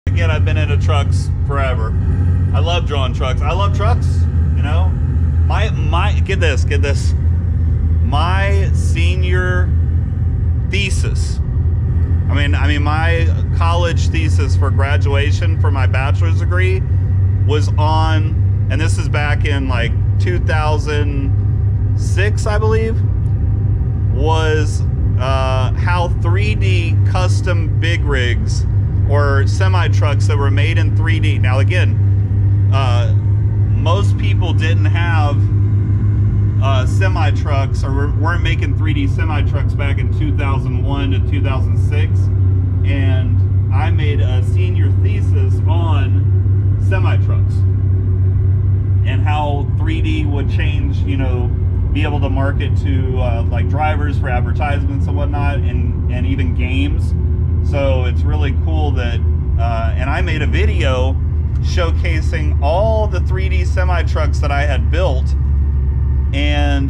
Again, I've been into trucks forever. I love drawing trucks. I love trucks, you know. Get this. My senior thesis. I mean, my college thesis for graduation for my bachelor's degree was on, and this is back in like 2006, I believe, was how 3D custom big rigs or semi-trucks that were made in 3D. Now again, most people didn't have semi-trucks or weren't making 3D semi-trucks back in 2001 to 2006, and I made a senior thesis on semi-trucks and how 3D would change, you know, be able to market to like drivers for advertisements and whatnot, and even games. So it's really cool that, and I made a video showcasing all the 3D semi-trucks that I had built, and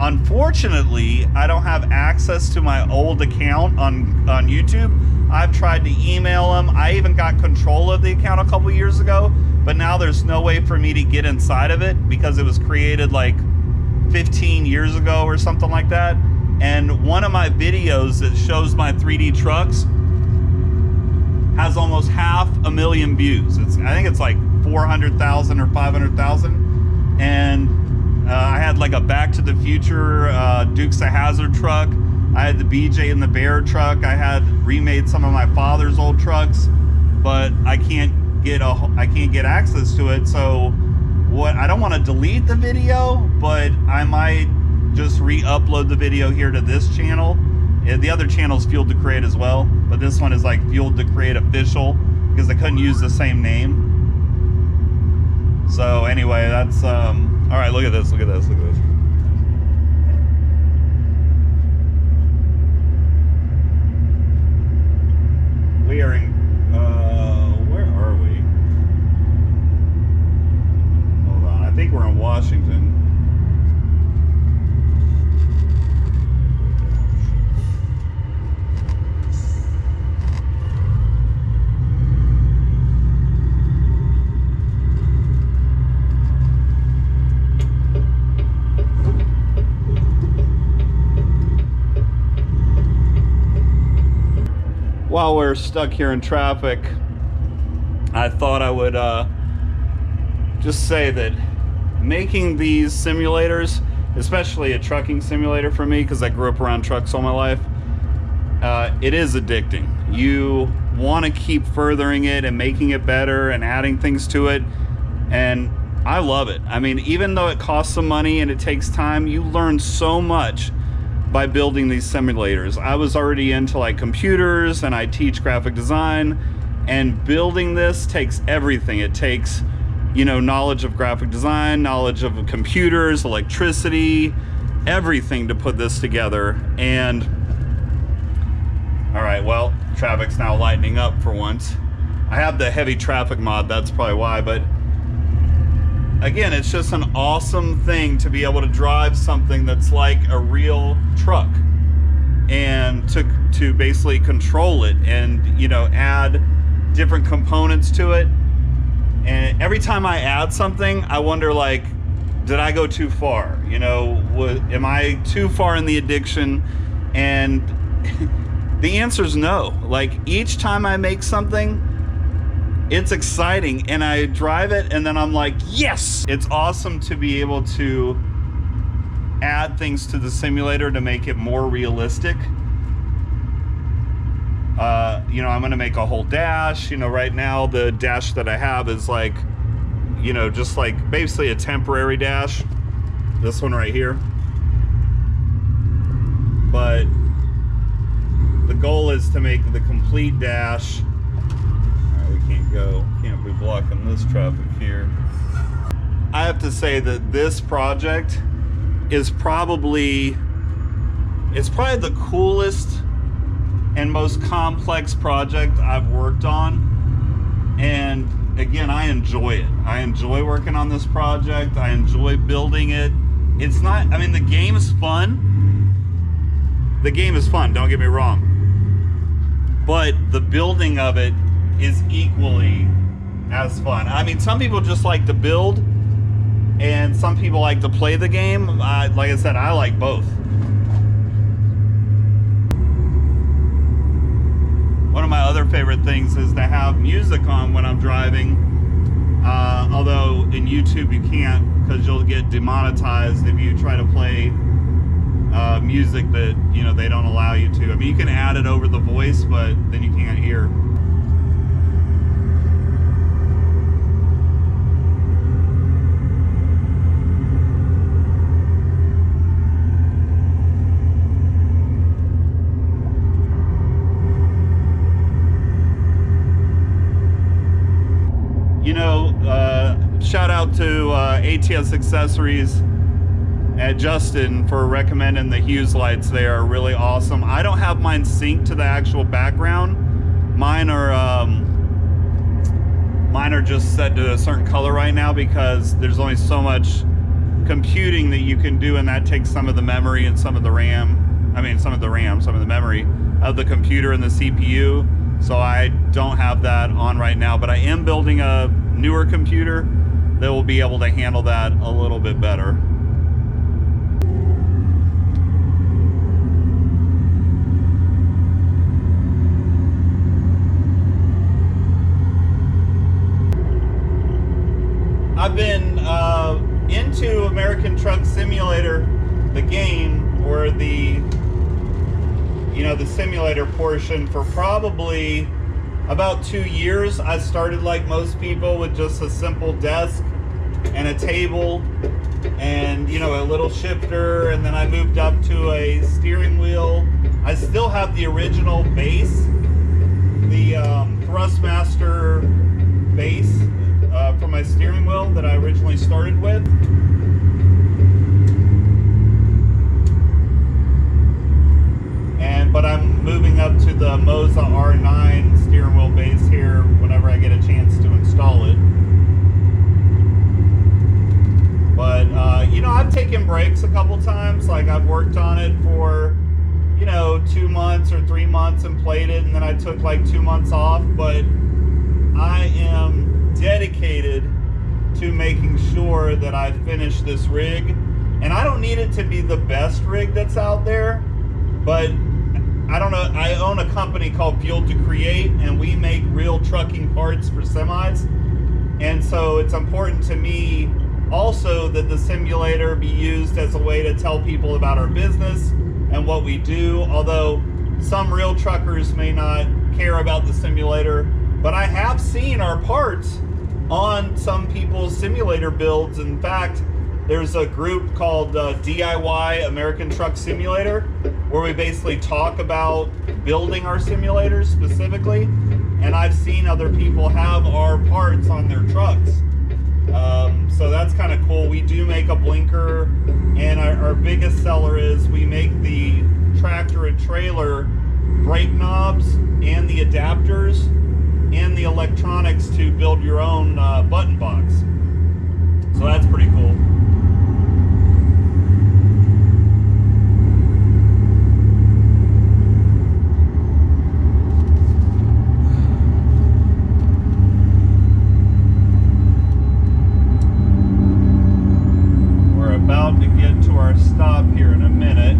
unfortunately I don't have access to my old account on YouTube. I've tried to email them. I even got control of the account a couple years ago, but now there's no way for me to get inside of it because it was created like 15 years ago or something like that. And one of my videos that shows my 3D trucks has almost 500,000 views. I think it's like 400,000 or 500,000. And I had like a Back to the Future Dukes of Hazzard truck. I had the BJ and the Bear truck. I had remade some of my father's old trucks, but I can't get access to it. So I don't want to delete the video, but I might just re-upload the video here to this channel. The other channel is Fueled to Create as well, but this one is like Fueled to Create Official because I couldn't use the same name. So anyway, that's all right. Look at this. Look at this. Look at this. We are in. Where are we? Hold on. I think we're in Washington. While we're stuck here in traffic, I thought I would just say that making these simulators, especially a trucking simulator for me, because I grew up around trucks all my life, it is addicting. You want to keep furthering it and making it better and adding things to it, and I love it. I mean, even though it costs some money and it takes time, you learn so much by building these simulators. I was already into like computers and I teach graphic design, and building this takes everything. It takes, you know, knowledge of graphic design, knowledge of computers, electricity, everything to put this together. And all right, well, traffic's now lightening up for once. I have the heavy traffic mod, that's probably why, but again, it's just an awesome thing to be able to drive something that's like a real truck and to basically control it and, you know, add different components to it. And every time I add something, I wonder, like, did I go too far? You know, am I too far in the addiction? And the answer is no. Like, each time I make something, it's exciting, and I drive it and then I'm like, yes! It's awesome to be able to add things to the simulator to make it more realistic. You know, I'm gonna make a whole dash. You know, right now the dash that I have is like, you know, just like basically a temporary dash. This one right here. But the goal is to make the complete dash. Can't be blocking this traffic here. I have to say that this project is probably the coolest and most complex project I've worked on. And again, I enjoy it. I enjoy working on this project. I enjoy building it. It's not, I mean, the game is fun. The game is fun, don't get me wrong. But the building of it is equally as fun. I mean, some people just like to build, and some people like to play the game. Like I said, I like both. One of my other favorite things is to have music on when I'm driving. Although in YouTube you can't, because you'll get demonetized if you try to play music that, you know, they don't allow you to. I mean, you can add it over the voice, but then you can't hear. You know, shout out to ATS Accessories at Justin for recommending the Hughes lights. They are really awesome. I don't have mine synced to the actual background. Mine are just set to a certain color right now because there's only so much computing that you can do, and that takes some of the memory and some of the RAM. I mean, some of the memory of the computer and the CPU. So I don't have that on right now, but I am building a newer computer that will be able to handle that a little bit better. I've been into American Truck Simulator, the game, or the simulator portion, for probably about 2 years. I started like most people with just a simple desk and a table and, you know, a little shifter, and then I moved up to a steering wheel. I still have the original base, the Thrustmaster base for my steering wheel that I originally started with. But I'm moving up to the Moza R9 steering wheel base here whenever I get a chance to install it. But, you know, I've taken breaks a couple times. Like, I've worked on it for, you know, 2 months or 3 months and played it, and then I took like 2 months off. But I am dedicated to making sure that I finish this rig. And I don't need it to be the best rig that's out there, but I don't know, I own a company called Fuel to Create, and we make real trucking parts for semis. And so it's important to me also that the simulator be used as a way to tell people about our business and what we do. Although some real truckers may not care about the simulator, but I have seen our parts on some people's simulator builds. In fact, there's a group called DIY American Truck Simulator, where we basically talk about building our simulators specifically. And I've seen other people have our parts on their trucks. So that's kind of cool. We do make a blinker, and our biggest seller is we make the tractor and trailer brake knobs and the adapters and the electronics to build your own button box. So that's pretty cool. About to get to our stop here in a minute.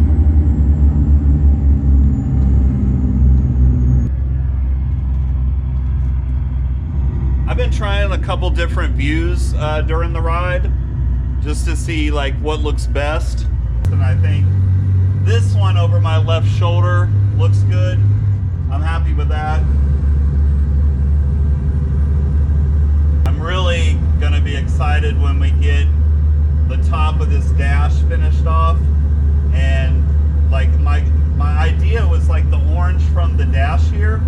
I've been trying a couple different views during the ride just to see like what looks best, and I think this one over my left shoulder looks good. I'm happy with that. I'm really gonna be excited when we get the top of this dash finished off, and like my idea was like the orange from the dash here.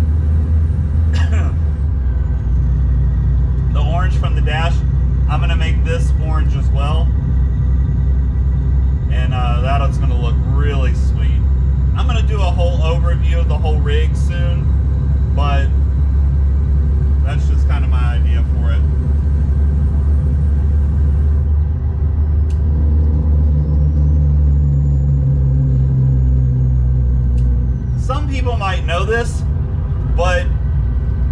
The orange from the dash, I'm gonna make this orange as well, and that's gonna look really sweet. I'm gonna do a whole overview of the whole rig soon, but that's just kind of my idea for it. Some people might know this, but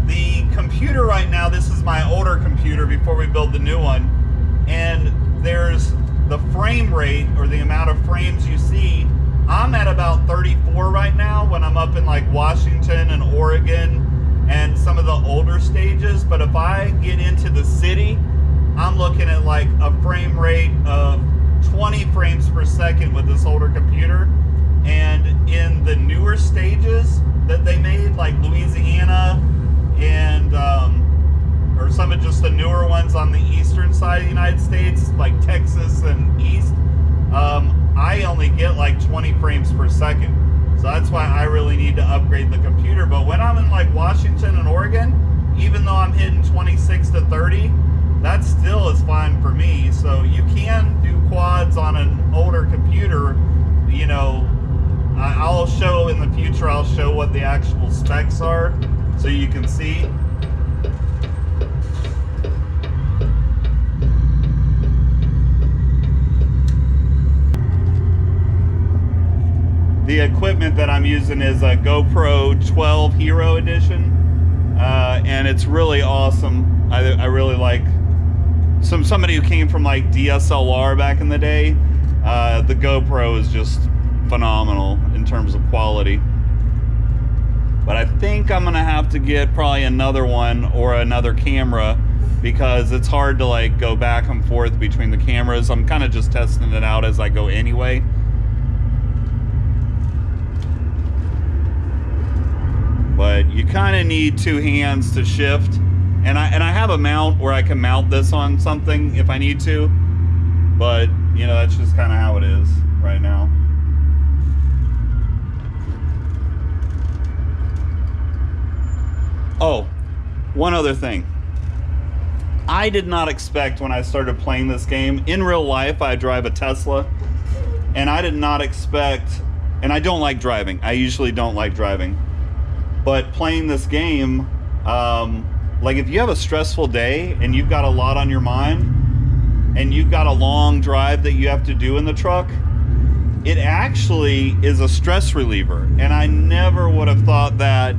the computer computer right now, this is my older computer before we build the new one, and there's the frame rate, or the amount of frames you see. I'm at about 34 right now when I'm up in like Washington and Oregon and some of the older stages, but if I get into the city, I'm looking at like a frame rate of 20 frames per second with this older computer. And in the newer stages that they made, like Louisiana and or some of just the newer ones on the eastern side of the United States, like Texas and east, I only get like 20 frames per second. So that's why I really need to upgrade the computer. But when I'm in like Washington and Oregon, even though I'm hitting 26 to 30, that still is fine for me. So you can do quads on an older computer. You know, I'll show in the future, I'll show what the actual specs are so you can see. The equipment that I'm using is a GoPro 12 Hero Edition, and it's really awesome. I really like somebody who came from like DSLR back in the day. The GoPro is just phenomenal in terms of quality. But I think I'm gonna have to get probably another one or another camera, because it's hard to like go back and forth between the cameras. I'm kind of just testing it out as I go anyway. But you kind of need two hands to shift, and I have a mount where I can mount this on something if I need to, but you know, that's just kind of how it is right now. Oh, one other thing. I did not expect when I started playing this game, in real life I drive a Tesla, and I did not expect, and I don't like driving. I usually don't like driving. But playing this game, like if you have a stressful day and you've got a lot on your mind and you've got a long drive that you have to do in the truck, it actually is a stress reliever. And I never would have thought that,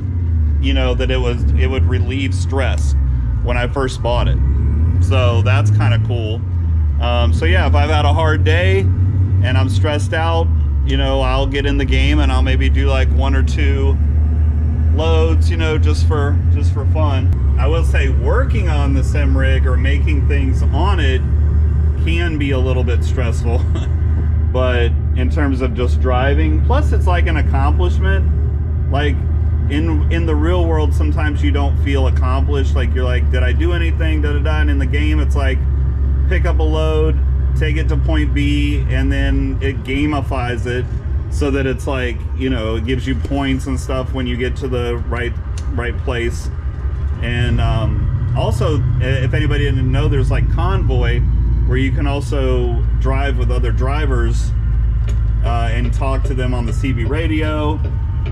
you know, that it would relieve stress when I first bought it. So that's kind of cool. So yeah, if I've had a hard day and I'm stressed out, you know, I'll get in the game and I'll maybe do like one or two loads, you know, just for fun. I will say working on the sim rig or making things on it can be a little bit stressful. But in terms of just driving, plus it's like an accomplishment. Like in the real world, sometimes you don't feel accomplished. Like you're like, did I do anything? Da da da. And in the game, it's like pick up a load, take it to point B, and then it gamifies it so that it's like, you know, it gives you points and stuff when you get to the right place. And also, if anybody didn't know, there's like Convoy, where you can also drive with other drivers and talk to them on the CB radio.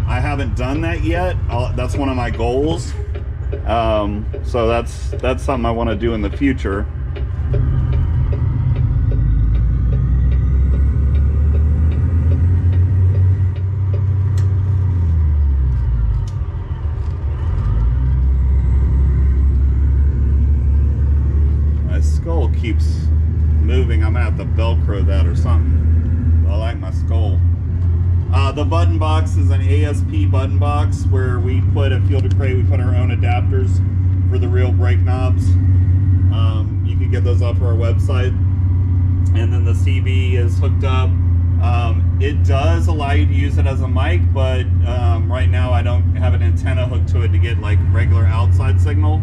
I haven't done that yet. That's one of my goals. So that's something I want to do in the future. Skull keeps moving. I'm gonna have to Velcro that or something. I like my skull. The button box is an ASP button box where we put at Field & Crate, we put our own adapters for the real brake knobs. You can get those off of our website. And then the CB is hooked up. It does allow you to use it as a mic, but right now I don't have an antenna hooked to it to get like regular outside signal.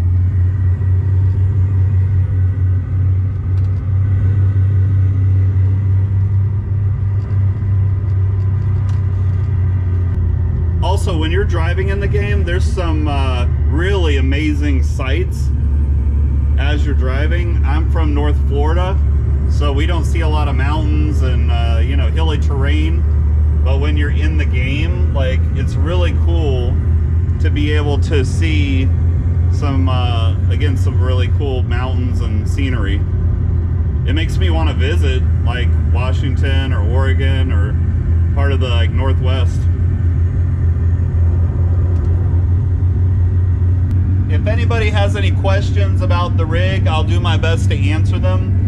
Also, when you're driving in the game, there's some really amazing sights as you're driving. I'm from North Florida, so we don't see a lot of mountains and you know, hilly terrain. But when you're in the game, like, it's really cool to be able to see some again, some really cool mountains and scenery. It makes me want to visit like Washington or Oregon or part of the like Northwest. if anybody has any questions about the rig, I'll do my best to answer them.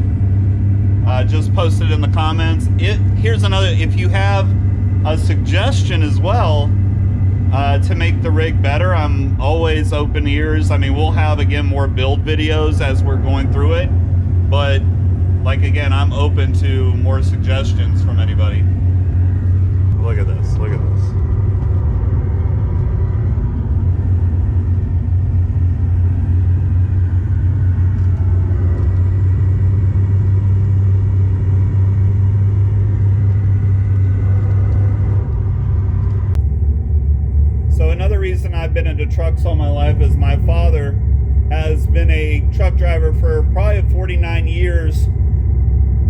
Just post it in the comments. Here's another, if you have a suggestion as well to make the rig better, I'm always open ears. I mean, we'll have, again, more build videos as we're going through it. But, like, again, I'm open to more suggestions from anybody. Look at this. Look at this. So another reason I've been into trucks all my life is my father has been a truck driver for probably 49 years,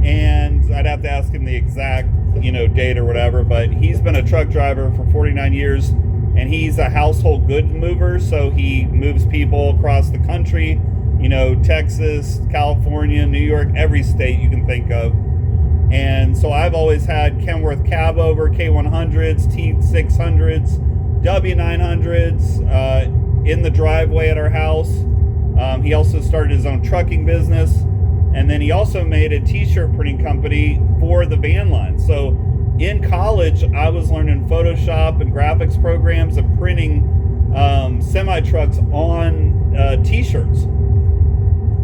and I'd have to ask him the exact, date or whatever, but he's been a truck driver for 49 years, and he's a household goods mover, so he moves people across the country, Texas, California, New York, every state you can think of. And so I've always had Kenworth cab over, K100s, T600s, W900s in the driveway at our house. He also started his own trucking business, and then he also made a t-shirt printing company for the van line. So in college, I was learning Photoshop and graphics programs and printing semi-trucks on t-shirts.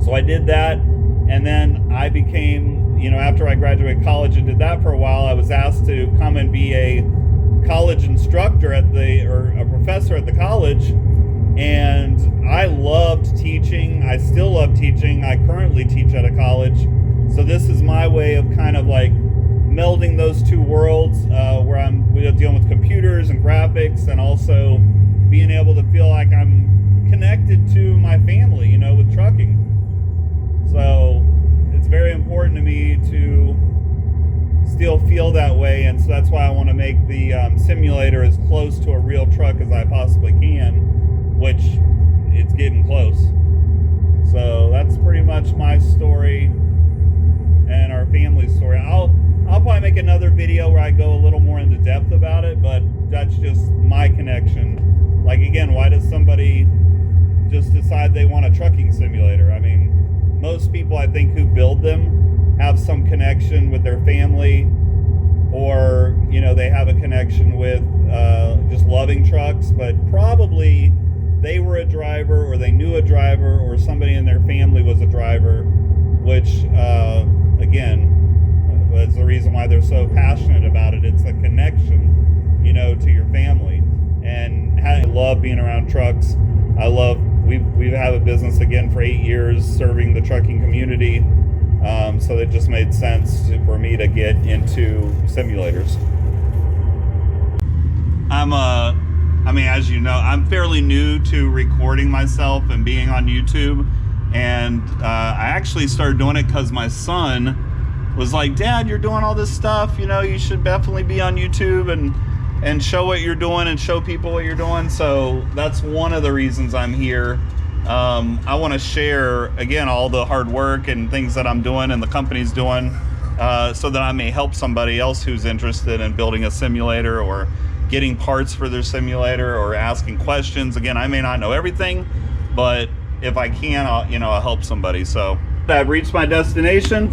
So I did that, and then I became, after I graduated college and did that for a while, I was asked to come and be a college instructor or a professor at the college, and I loved teaching. I still love teaching. I currently teach at a college, so this is my way of kind of like melding those two worlds, where I'm dealing with computers and graphics, and also being able to feel like I'm connected to my family, with trucking. So it's very important to me to still feel that way, and so that's why I want to make the simulator as close to a real truck as I possibly can, which it's getting close. So that's pretty much my story and our family story. I'll probably make another video where I go a little more into depth about it, but that's just my connection. Like, again, why does somebody just decide they want a trucking simulator? I mean, most people, I think, who build them have some connection with their family, or they have a connection with just loving trucks, but probably they were a driver, or they knew a driver, or somebody in their family was a driver, which again, that's the reason why they're so passionate about it. It's a connection to your family. And I love being around trucks. We've had a business again for 8 years serving the trucking community. So it just made sense for me to get into simulators. As you know, I'm fairly new to recording myself and being on YouTube. And I actually started doing it because my son was like, "Dad, you're doing all this stuff, you should definitely be on YouTube and show what you're doing and show people what you're doing." So that's one of the reasons I'm here. I want to share, again, all the hard work and things that I'm doing and the company's doing, so that I may help somebody else who's interested in building a simulator or getting parts for their simulator or asking questions. Again, I may not know everything, but if I can, I'll help somebody. So I've reached my destination.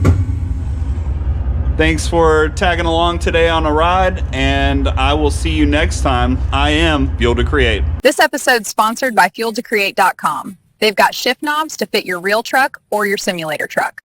Thanks for tagging along today on a ride, and I will see you next time. I am Fuel to Create. This episode's sponsored by FuelToCreate.com. They've got shift knobs to fit your real truck or your simulator truck.